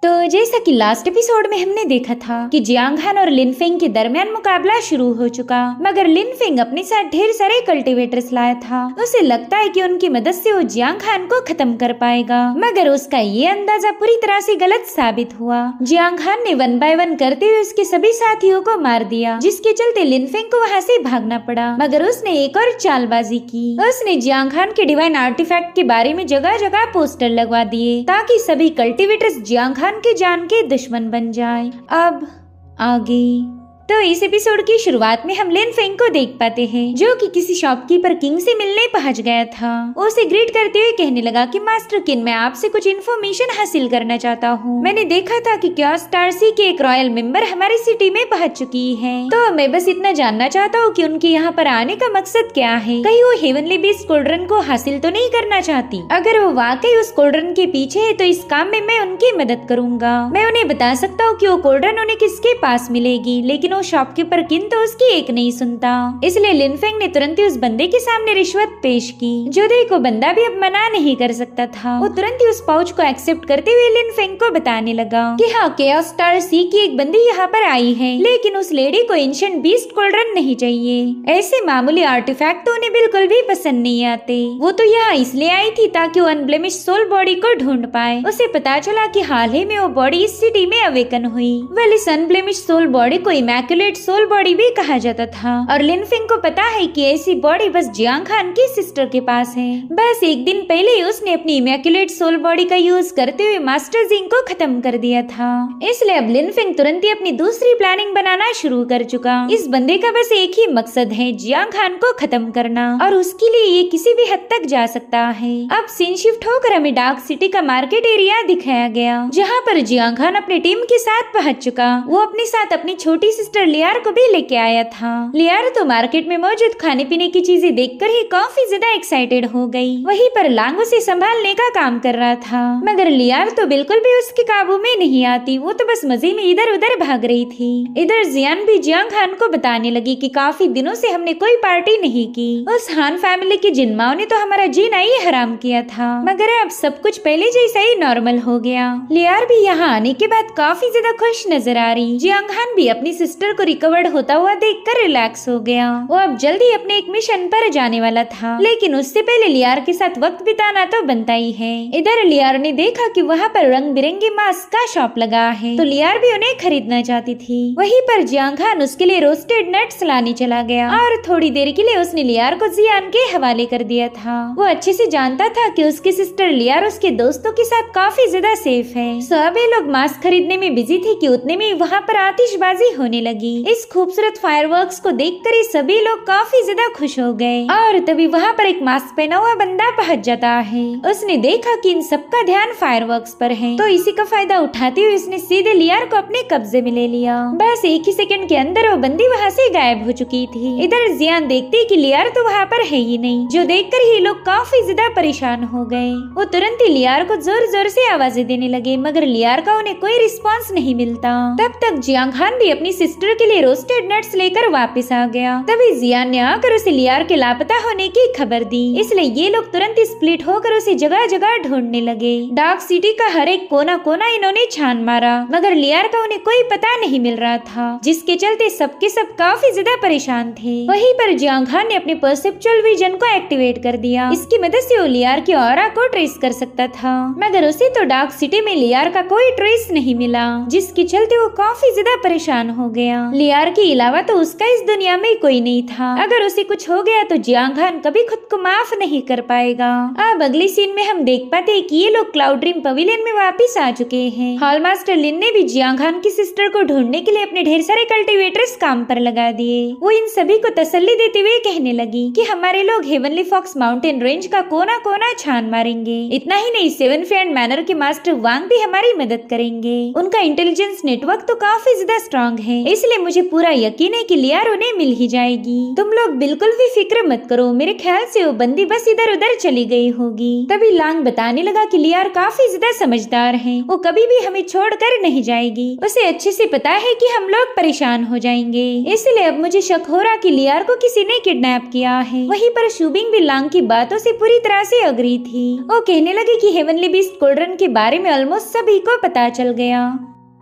तो जैसा कि लास्ट एपिसोड में हमने देखा था कि जियांग हान और लिन फेंग के दरमियान मुकाबला शुरू हो चुका, मगर लिन फेंग अपने साथ ढेर सारे कल्टीवेटर्स लाया था। उसे लगता है कि उनकी मदद से वो जियांग हान को खत्म कर पाएगा, मगर उसका ये अंदाजा पूरी तरह से गलत साबित हुआ। जियांग हान ने 1 बाय 1 करते हुए उसके सभी साथियों को मार दिया, जिसके चलते लिन फेंग को वहाँ से भागना पड़ा। मगर उसने एक और चालबाजी की। उसने जियांग हान के डिवाइन आर्टिफैक्ट के बारे में जगह जगह पोस्टर लगवा दिए ताकि सभी कल्टीवेटर्स जियांग हान के जान के दुश्मन बन जाए। अब आगे तो इस एपिसोड की शुरुआत में हम लिन फेंग को देख पाते हैं, जो कि किसी शॉपकीपर किंग से मिलने पहुंच गया था। उसे ग्रीट करते हुए कहने लगा कि मास्टर किंग, मैं आपसे कुछ इन्फॉर्मेशन हासिल करना चाहता हूँ। मैंने देखा था कि क्या स्टार सी के एक रॉयल मेंबर हमारी सिटी में पहुंच चुकी है, तो मैं बस इतना जानना चाहता हूँ कि उनके यहाँ पर आने का मकसद क्या है। कहीं वो हेवनली बीस्ट कोल्ड्रन को हासिल तो नहीं करना चाहती? अगर वो वाकई उस कोल्ड्रन के पीछे है तो इस काम में मैं उनकी मदद करूंगा। मैं उन्हें बता सकता हूँ कि वो कोल्ड्रन उन्हें किसके पास मिलेगी, लेकिन शॉपकीपर किन तो उसकी एक नहीं सुनता। इसलिए लिन फेंग ने तुरंत ही उस बंदे के सामने रिश्वत पेश की, जो देखो बंदा भी अब मना नहीं कर सकता था। वो तुरंत ही उस पाउच को एक्सेप्ट करते हुए लिन फेंग को बताने लगा कि हाँ, केओस स्टार सी की एक बंदी यहाँ पर आई है, लेकिन उस लेडी को एंशिएंट बीस्ट कोल्ड्रन नहीं चाहिए। ऐसे मामूली आर्टिफैक्ट तो उन्हें बिल्कुल भी पसंद नहीं आते। वो तो यहाँ इसलिए आई थी ताकि वो अनब्लेमिश सोल बॉडी को ढूंढ पाए। उसे पता चला कि हाल ही में वो बॉडी इस सिटी में अवेकन हुई। वेल, इस अनब्लेमिश सोल बॉडी को इमैक्युलेट सोल बॉडी भी कहा जाता था, और लिन फेंग को पता है कि ऐसी बॉडी बस जियांग हान की सिस्टर के पास है। बस एक दिन पहले ही उसने अपनी इमैक्युलेट सोल बॉडी का यूज करते हुए मास्टर जिंग को खत्म कर दिया था। इसलिए अब लिन फेंग तुरंत ही अपनी दूसरी प्लानिंग बनाना शुरू कर चुका। इस बंदे का बस एक ही मकसद है, जियांग हान को खत्म करना, और उसके लिए ये किसी भी हद तक जा सकता है। अब सीन शिफ्ट होकर हमें डार्क सिटी का मार्केट एरिया दिखाया गया, जहाँ पर जियांग हान अपनी टीम के साथ पहुंच चुका। वो अपने साथ अपनी छोटी सिस्टर लियार को भी लेके आया था। लियार तो मार्केट में मौजूद खाने पीने की चीजें देखकर ही काफी ज्यादा एक्साइटेड हो गई। वहीं पर लांग उसे संभालने का काम कर रहा था, मगर लियार तो बिल्कुल भी उसके काबू में नहीं आती। वो तो बस मजे में इधर उधर भाग रही थी। इधर जियान भी जियांग हान को बताने लगी कि काफी दिनों से हमने कोई पार्टी नहीं की। उस हान फैमिली की जिनमाओं ने तो हमारा जीना ही हराम किया था, मगर अब सब कुछ पहले जैसा ही नॉर्मल हो गया। लियार भी यहाँ आने के बाद काफी ज्यादा खुश नजर आ रही। जियांग हान भी अपनी सिस्टर को रिकवर्ड होता हुआ देखकर रिलैक्स हो गया। वो अब जल्दी अपने एक मिशन पर जाने वाला था, लेकिन उससे पहले लियार के साथ वक्त बिताना तो बनता ही है। इधर लियार ने देखा कि वहाँ पर रंग बिरंगे मास्क का शॉप लगा है, तो लियार भी उन्हें खरीदना चाहती थी। वहीं पर जियांग हान उसके लिए रोस्टेड नट्स लाने चला गया, और थोड़ी देर के लिए उसने लियार को जियान के हवाले कर दिया था। वो अच्छे से जानता था कि उसकी सिस्टर लियार उसके दोस्तों के साथ काफी ज्यादा सेफ है। सभी लोग मास्क खरीदने में बिजी थे कि उतने में वहाँ पर आतिशबाजी होने लगी। इस खूबसूरत फायरवर्क्स को देखकर ही सभी लोग काफी ज्यादा खुश हो गए, और तभी वहाँ पर एक मास्क पहना हुआ बंदा पहुंच जाता है। उसने देखा कि इन सबका ध्यान फायरवर्क्स पर है, तो इसी का फायदा उठाते हुए उसने सीधे लियार को अपने कब्जे में ले लिया। बस एक ही सेकंड के अंदर वो बंदी वहाँ से गायब हो चुकी थी। इधर जियान देखते कि लियार तो वहाँ पर है ही नहीं, जो देखकर ही लोग काफी ज्यादा परेशान हो गए। वो तुरंत ही लियार को जोर जोर से आवाजें देने लगे, मगर लियार का उन्हें कोई रिस्पॉन्स नहीं मिलता। तब तक जियांग हान भी अपनी सिस्टर के लिए रोस्टेड नट्स लेकर वापस आ गया। तभी जियान ने आकर उसे लियार के लापता होने की खबर दी। इसलिए ये लोग तुरंत ही स्प्लिट होकर उसे जगह जगह ढूंढने लगे। डार्क सिटी का हर एक कोना कोना इन्होंने छान मारा, मगर लियार का उन्हें कोई पता नहीं मिल रहा था, जिसके चलते सबके सब काफी ज्यादा परेशान थे। वहीं पर जियांग हान ने अपने परसेप्चुअल विजन को एक्टिवेट कर दिया। इसकी मदद से वो लियार की ऑरा को ट्रेस कर सकता था, मगर उसे तो डार्क सिटी में लियार का कोई ट्रेस नहीं मिला, जिसके चलते वो काफी ज्यादा परेशान हो गया। लियार के अलावा तो उसका इस दुनिया में कोई नहीं था। अगर उसे कुछ हो गया तो जियांग हान कभी खुद को माफ नहीं कर पाएगा। अब अगली सीन में हम देख पाते हैं कि ये लोग क्लाउड ड्रीम पवेलियन में वापस आ चुके हैं। हॉल मास्टर लिन ने भी जियांग हान की सिस्टर को ढूंढने के लिए अपने ढेर सारे कल्टीवेटर्स काम पर लगा दिए। वो इन सभी को तसल्ली देते हुए कहने लगी कि हमारे लोग हेवनली फॉक्स माउंटेन रेंज का कोना कोना छान मारेंगे। इतना ही नहीं, सेवन फ्रेंड मैनर के मास्टर वांग भी हमारी मदद करेंगे। उनका इंटेलिजेंस नेटवर्क तो काफी ज्यादा स्ट्रॉन्ग है, इसलिए मुझे पूरा यकीन है कि लियार उन्हें मिल ही जाएगी। तुम लोग बिल्कुल भी फिक्र मत करो, मेरे ख्याल से वो बंदी बस इधर उधर चली गई होगी। तभी लांग बताने लगा कि लियार काफी ज्यादा समझदार है, वो कभी भी हमें छोड़कर नहीं जाएगी। उसे अच्छे से पता है कि हम लोग परेशान हो जाएंगे, इसलिए अब मुझे शक हो रहा कि लियार को किसी ने किडनैप किया है। वहीं पर शुबिंग भी लांग की बातों से पूरी तरह से अग्री थी। वो कहने लगी कि हेवनली बीस्ट कोल्ड्रन के बारे में ऑलमोस्ट सभी को पता चल गया।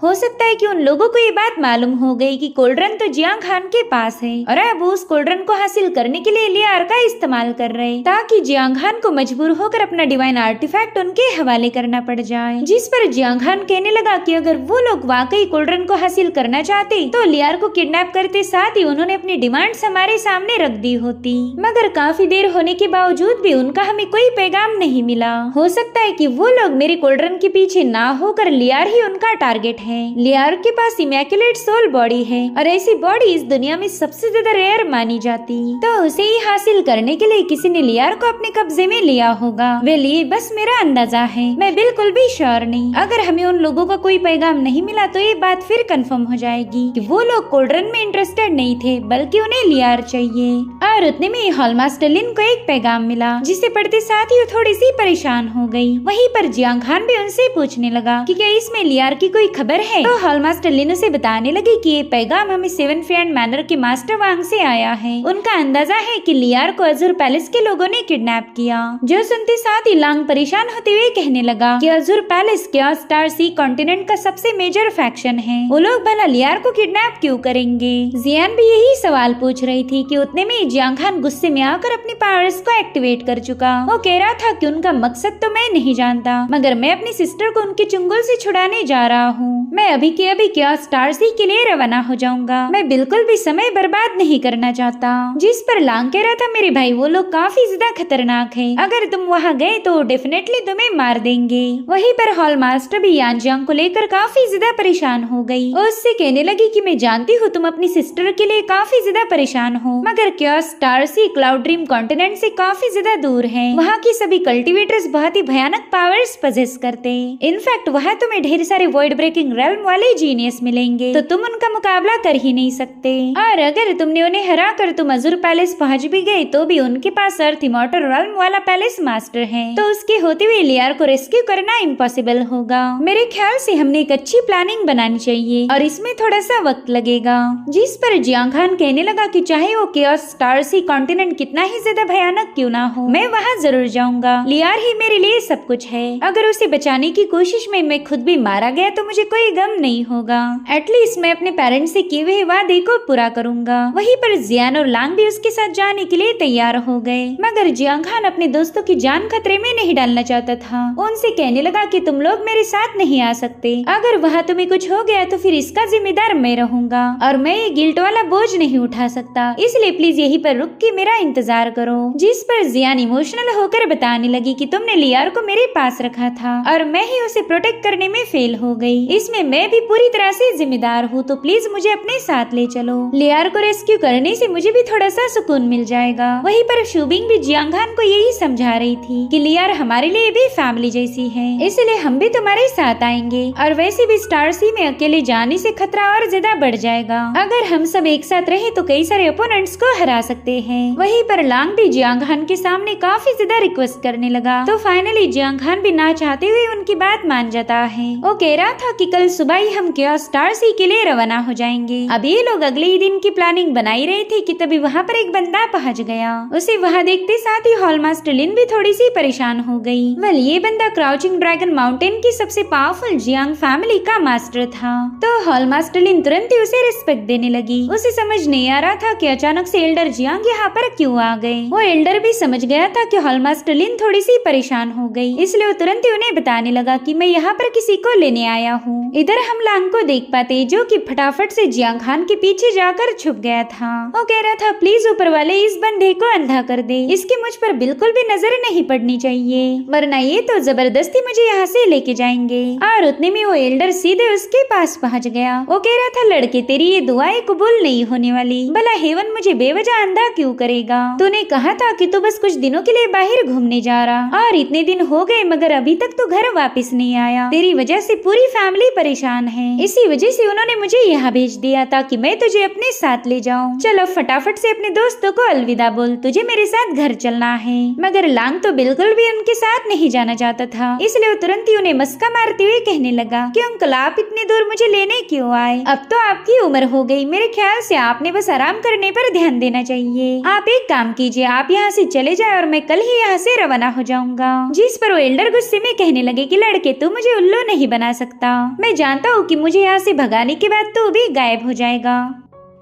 हो सकता है कि उन लोगों को ये बात मालूम हो गई कि कोल्ड्रन तो जियांग खान के पास है और अब उस कोल्ड्रन को हासिल करने के लिए लियार का इस्तेमाल कर रहे, ताकि जियांग खान को मजबूर होकर अपना डिवाइन आर्टिफैक्ट उनके हवाले करना पड़ जाए। जिस पर जियांग खान कहने लगा कि अगर वो लोग वाकई कोल्ड्रन को हासिल करना चाहते तो लियार को किडनैप करते, साथ ही उन्होंने अपनी डिमांड्स हमारे सामने रख दी होती। मगर काफी देर होने के बावजूद भी उनका हमें कोई पैगाम नहीं मिला। हो सकता है कि वो लोग मेरे कोल्ड्रन के पीछे ना होकर लियार ही उनका टारगेट है। लियार के पास इमैक्युलेट सोल बॉडी है और ऐसी बॉडी इस दुनिया में सबसे ज्यादा रेयर मानी जाती, तो उसे ही हासिल करने के लिए किसी ने लियार को अपने कब्जे में लिया होगा। वे लिए बस मेरा अंदाजा है, मैं बिल्कुल भी श्योर नहीं। अगर हमें उन लोगों का कोई पैगाम नहीं मिला तो ये बात फिर कंफर्म हो जाएगी कि वो लोग कोल्ड्रन में इंटरेस्टेड नहीं थे, बल्कि उन्हें लियार चाहिए। और उतने में हॉलमास्टर लिन को एक पैगाम मिला, जिसे पढ़ते साथ ही वो थोड़ी सी परेशान हो गई। वहीं पर जियांग खान भी उनसे पूछने लगा कि क्या इसमें लियार की कोई खबर है। तो हॉलमास्टर लिन उसे बताने लगी कि ये पैगाम हमें सेवन फ्रेंड मैनर के मास्टर वांग से आया है। उनका अंदाजा है कि लियार को अजूर पैलेस के लोगों ने किडनैप किया। जो सुनते साथ ही लांग परेशान होते हुए कहने लगा कि अजूर पैलेस क्या स्टार सी कॉन्टिनेंट का सबसे मेजर फैक्शन है, वो लोग भला लियार को किडनैप क्यों करेंगे। जियान भी यही सवाल पूछ रही थी कि उतने में जियांग खान गुस्से में आकर अपनी पावर्स को एक्टिवेट कर चुका। वो कह रहा था कि उनका मकसद तो मैं नहीं जानता, मगर मैं अपनी सिस्टर को उनके चुंगल से छुड़ाने जा रहा हूँ। मैं अभी के अभी क्या स्टार सी के लिए रवाना हो जाऊंगा, मैं बिल्कुल भी समय बर्बाद नहीं करना चाहता। जिस पर लांग कह रहा था मेरे भाई वो लोग काफी ज्यादा खतरनाक है, अगर तुम वहाँ गए तो डेफिनेटली तुम्हें मार देंगे। वहीं पर हॉल मास्टर भी यांजियांग को लेकर काफी ज्यादा परेशान हो गई और उससे कहने लगी कि मैं जानती हूँ तुम अपनी सिस्टर के लिए काफी ज्यादा परेशान हो, मगर क्या star c cloud dream continent से काफी ज्यादा दूर है। वहाँ की सभी कल्टिवेटर्स बहुत ही भयानक पावर्स पजेस करते। इनफैक्ट वहाँ तुम्हें ढेर सारे वॉइड ब्रेकिंग रेल्म वाले जीनियस मिलेंगे, तो तुम उनका मुकाबला कर ही नहीं सकते। और अगर तुमने उन्हें हरा कर तुम अजूर पैलेस पहुंच भी गए तो भी उनके पास अर्थ इमॉर्टल रेल्म वाला पैलेस मास्टर है, तो उसके होते हुए लियार को रेस्क्यू करना इम्पॉसिबल होगा। मेरे ख्याल से हमने एक अच्छी प्लानिंग बनानी चाहिए और इसमें थोड़ा सा वक्त लगेगा। जिस पर जियांग खान कहने लगा कि चाहे वो केओस स्टार सी कॉन्टिनेंट कितना ही ज्यादा भयानक क्यों ना हो, मैं वहाँ जरूर जाऊंगा। लियार ही मेरे लिए सब कुछ है, अगर उसे बचाने की कोशिश में मैं खुद भी मारा गया तो मुझे कोई गम नहीं होगा। एटलीस्ट मैं अपने पेरेंट्स से किए हुए वादे को पूरा करूंगा। वहीं पर जियान और लांग भी उसके साथ जाने के लिए तैयार हो गए, मगर जियांग खान अपने दोस्तों की जान खतरे में नहीं डालना चाहता था। उनसे कहने लगा कि तुम लोग मेरे साथ नहीं आ सकते, अगर वहाँ तुम्हें कुछ हो गया तो फिर इसका जिम्मेदार मैं रहूंगा और मैं ये गिल्ट वाला बोझ नहीं उठा सकता, इसलिए प्लीज यहीं पर रुक के मेरा इंतजार करो। जिस पर जियान इमोशनल होकर बताने लगी कि तुमने लियार को मेरे पास रखा था और मैं ही उसे प्रोटेक्ट करने में फेल हो गई, इसमें मैं भी पूरी तरह से जिम्मेदार हूँ, तो प्लीज मुझे अपने साथ ले चलो। लियार को रेस्क्यू करने से मुझे भी थोड़ा सा सुकून मिल जाएगा। वहीं पर शुबिंग भी जियांग खान को यही समझा रही थी कि लियार हमारे लिए भी फैमिली जैसी है, इसलिए हम भी तुम्हारे साथ आएंगे और वैसे भी स्टार सी में अकेले जाने से खतरा और ज्यादा बढ़ जाएगा। अगर हम सब एक साथ रहे तो कई सारे ओपोनेंट्स को हरा सकते हैं। वहीं पर लांग भी जियांग खान के सामने काफी ज्यादा रिक्वेस्ट करने लगा, तो फाइनली जियांग खान भी ना चाहते हुए उनकी बात मान जाता है। वो कह रहा था कि कल सुबह ही हम केओस स्टार सी के लिए रवाना हो जाएंगे। अब ये लोग अगले ही दिन की प्लानिंग बनाई रहे थे कि तभी वहाँ पर एक बंदा पहुँच गया। उसे वहाँ देखते साथ ही हॉलमास्टर लिन भी थोड़ी सी परेशान हो गई। वेल ये बंदा क्राउचिंग ड्रैगन माउंटेन की सबसे पावरफुल जियांग फैमिली का मास्टर था, तो हॉलमास्टर लिन तुरंत ही उसे रिस्पेक्ट देने लगी। उसे समझ नहीं आ रहा था कि अचानक से एल्डर जियांग यहाँ पर क्यों आ गए। वो एल्डर भी समझ गया था कि हॉलमास्टर लिन थोड़ी सी परेशान हो गई, इसलिए वो तुरंत ही उन्हें बताने लगा कि मैं यहाँ पर किसी को लेने आया हूँ। इधर हम लांग को देख पाते जो कि फटाफट से जियांग खान के पीछे जाकर छुप गया था। वो कह रहा था प्लीज ऊपर वाले इस बंदे को अंधा कर दे, इसकी मुझ पर बिल्कुल भी नजर नहीं पड़नी चाहिए, वरना ये तो जबरदस्ती मुझे यहाँ से लेके जाएंगे। और उतने में वो एल्डर सीधे उसके पास पहुँच गया। वो कह रहा था लड़के तेरी ये दुआएं कबूल नहीं होने वाली, भला हेवन मुझे बेवजह अंधा क्यों करेगा। तूने कहा था कि तू बस कुछ दिनों के लिए बाहर घूमने जा रहा, और इतने दिन हो गए मगर अभी तक तू घर वापस नहीं आया। तेरी वजह से पूरी फैमिली परेशान है, इसी वजह से उन्होंने मुझे यहाँ भेज दिया ताकि मैं तुझे अपने साथ ले जाऊँ। चलो फटाफट से अपने दोस्तों को अलविदा बोल, तुझे मेरे साथ घर चलना है। मगर लांग तो बिल्कुल भी उनके साथ नहीं जाना चाहता था, इसलिए वो तुरंत ही उन्हें मस्का मारते हुए कहने लगा कि अंकल आप इतनी दूर मुझे लेने क्यों आए? अब तो आपकी उम्र हो गई, मेरे ख्याल से आपने बस आराम करने पर ध्यान देना चाहिए। आप एक काम कीजिए, आप यहाँ से चले जाए और मैं कल ही यहाँ से रवाना हो जाऊंगा। जिस पर वो एल्डर गुस्से में कहने लगे कि लड़के तू मुझे उल्लू नहीं बना सकता, मैं जानता हूँ कि मुझे यहाँ से भगाने के बाद तू भी गायब हो जाएगा,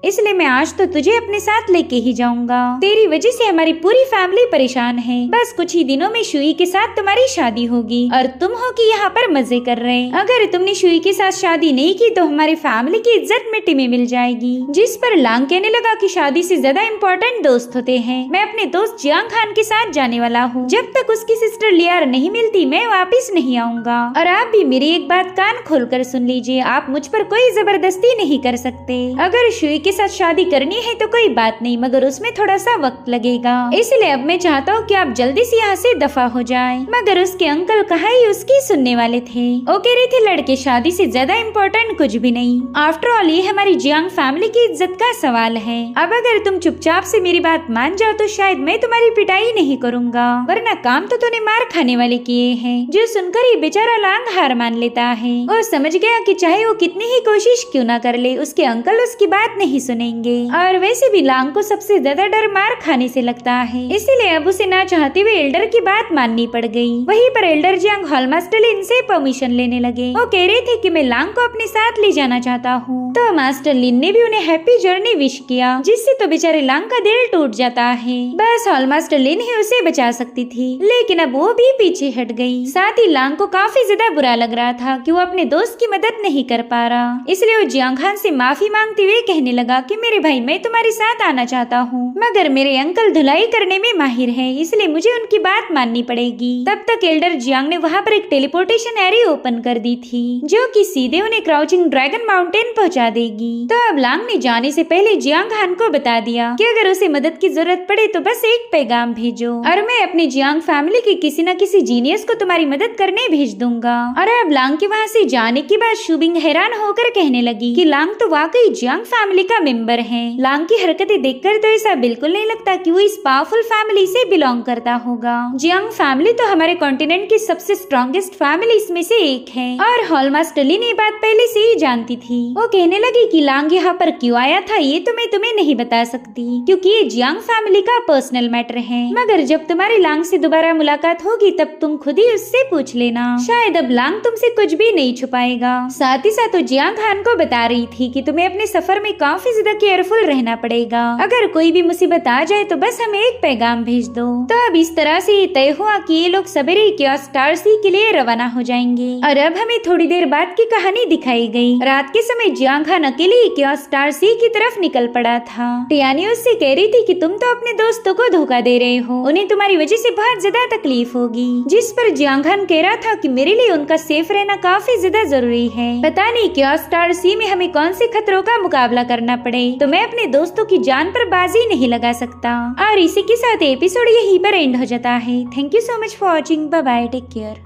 इसलिए मैं आज तो तुझे अपने साथ लेके ही जाऊंगा। तेरी वजह से हमारी पूरी फैमिली परेशान है। बस कुछ ही दिनों में शुई के साथ तुम्हारी शादी होगी और तुम हो कि यहाँ पर मजे कर रहे। अगर तुमने शुई के साथ शादी नहीं की तो हमारी फैमिली की इज्जत मिट्टी में मिल जाएगी। जिस पर लांग कहने लगा कि शादी से ज्यादा इम्पोर्टेंट दोस्त होते हैं। मैं अपने दोस्त जियांग खान के साथ जाने वाला हूँ, जब तक उसकी सिस्टर लियार नहीं मिलती मैं वापिस नहीं आऊंगा। और आप भी मेरी एक बात कान खोल कर सुन लीजिए, आप मुझ पर कोई जबरदस्ती नहीं कर सकते। अगर शुई के साथ शादी करनी है तो कोई बात नहीं, मगर उसमें थोड़ा सा वक्त लगेगा, इसलिए अब मैं चाहता हूँ कि आप जल्दी से यहाँ से दफा हो जाएं। मगर उसके अंकल कहाँ ही उसकी सुनने वाले थे। वो कह रहे थे लड़के शादी से ज्यादा इम्पोर्टेंट कुछ भी नहीं, आफ्टर ऑल ये हमारी जियांग फैमिली की इज्जत का सवाल है। अब अगर तुम चुपचाप से मेरी बात मान जाओ तो शायद मैं तुम्हारी पिटाई नहीं करूँगा, वरना काम तो तूने मार खाने वाले किए हैं। जो सुनकर ही बेचारा लांग हार मान लेता है। वो समझ गया कि चाहे वो कितनी ही कोशिश क्यों न कर ले, उसके अंकल उसकी बात नहीं सुनेंगे। और वैसे भी लांग को सबसे ज्यादा डर मार खाने से लगता है, इसीलिए अब उसे ना चाहते हुए एल्डर की बात माननी पड़ गई। वहीं पर एल्डर जियांग हॉल मास्टर लिन से परमिशन लेने लगे। वो कह रहे थे कि मैं लांग को अपने साथ ले जाना चाहता हूँ। तो मास्टर लिन ने भी उन्हें हैप्पी जर्नी विश किया, जिससे तो बेचारे लांग का दिल टूट जाता है। बस हॉल मास्टर लिन ही उसे बचा सकती थी, लेकिन अब वो भी पीछे हट गई। साथ ही लांग को काफी ज्यादा बुरा लग रहा था कि वो अपने दोस्त की मदद नहीं कर पा रहा, इसलिए वो जियांग खान से माफी मांगते हुए कहने लगा कि मेरे भाई मैं तुम्हारे साथ आना चाहता हूँ, मगर मेरे अंकल धुलाई करने में माहिर है, इसलिए मुझे उनकी बात माननी पड़ेगी। तब तक एल्डर जियांग ने वहाँ पर एक टेलीपोर्टेशन एरिया ओपन कर दी थी, जो कि सीधे उन्हें क्राउचिंग ड्रैगन माउंटेन पहुँचा देगी। तो अब लांग ने जाने से पहले जियांग खान को बता दिया कि अगर उसे मदद की जरूरत पड़े तो बस एक पैगाम भेजो और मैं अपनी जियांग फैमिली के किसी न किसी जीनियस को तुम्हारी मदद करने भेज दूंगा। और अब लांग के वहाँ से जाने के बाद शुबिंग हैरान होकर कहने लगी कि लांग तो वाकई जियांग फैमिली का मेंबर है। लांग की हरकतें देखकर तो ऐसा बिल्कुल नहीं लगता कि वो इस पावरफुल फैमिली से बिलोंग करता होगा। जियांग फैमिली तो हमारे कॉन्टिनेंट की सबसे स्ट्रॉन्गेस्ट फैमिली में से एक है और हॉल मास्टर लिन ये बात पहले से ही जानती थी। वो कहने लगी कि लांग यहाँ पर क्यों आया था ये तो मैं तुम्हें नहीं बता सकती, क्योंकि ये जियांग फैमिली का पर्सनल मैटर है। मगर जब तुम्हारी लांग से दोबारा मुलाकात होगी तब तुम खुद ही उससे पूछ लेना, शायद अब लांग तुमसे कुछ भी नहीं छुपाएगा। साथ ही साथ वो जियांग खान को बता रही थी कि तुम्हें अपने सफर में काफी ज्यादा केयरफुल रहना पड़ेगा। अगर कोई भी मुसीबत आ जाए तो बस हमें एक पैगाम भेज दो। तो अब इस तरह से ये तय हुआ कि ये लोग सवेरे क्योस स्टार सी के लिए रवाना हो जाएंगे। और अब हमें थोड़ी देर बाद की कहानी दिखाई गई। रात के समय जियांग खान अकेले क्योस स्टार सी की तरफ निकल पड़ा था। टियानी उससे कह रही थी कि तुम तो अपने दोस्तों को धोखा दे रहे हो, उन्हें तुम्हारी वजह से बहुत ज्यादा तकलीफ होगी। जिस पर जियांग खान कह रहा था कि मेरे लिए उनका सेफ रहना काफी ज्यादा जरूरी है। पता नहीं क्योस स्टार सी में हमें कौन से खतरों का मुकाबला करना पड़े, तो मैं अपने दोस्तों की जान पर बाजी नहीं लगा सकता। और इसी के साथ एपिसोड यहीं पर एंड हो जाता है। Thank you so much for watching. Bye bye, take care.